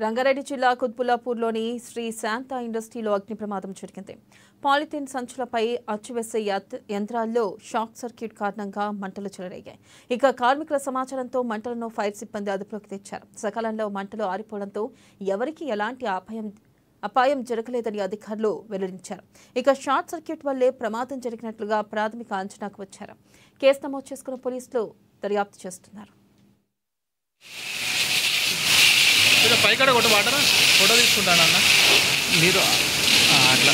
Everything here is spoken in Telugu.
రంగారెడ్డి జిల్లా కుత్బుల్లాపూర్లోని శ్రీ శాంత ఇండస్ట్రీలో అగ్ని ప్రమాదం జరిగింది. పాలిథిన్ సంచులపై అచ్చువేసే యంత్రాల్లో షార్ట్ సర్క్యూట్ కారణంగా మంటలు చెలరేగాయి. ఇక కార్మికుల సమాచారంతో మంటలను ఫైర్ సిబ్బంది అదుపులోకి తెచ్చారు. సకాలంలో మంటలు ఆరిపోవడంతో ఎవరికీ ఎలాంటి అపాయం జరగలేదని అధికారులు వెల్లడించారు. ఇక షార్ట్ సర్క్యూట్ వల్లే ప్రమాదం జరిగినట్లుగా ప్రాథమిక అంచనాకు వచ్చారు. కేసు నమోదు చేసుకున్న పోలీసులు దర్యాప్తు చేస్తున్నారు. పైకడ కొట్టు వాటర్ ఫోటో తీసుకుంటానన్నా మీరు అట్లా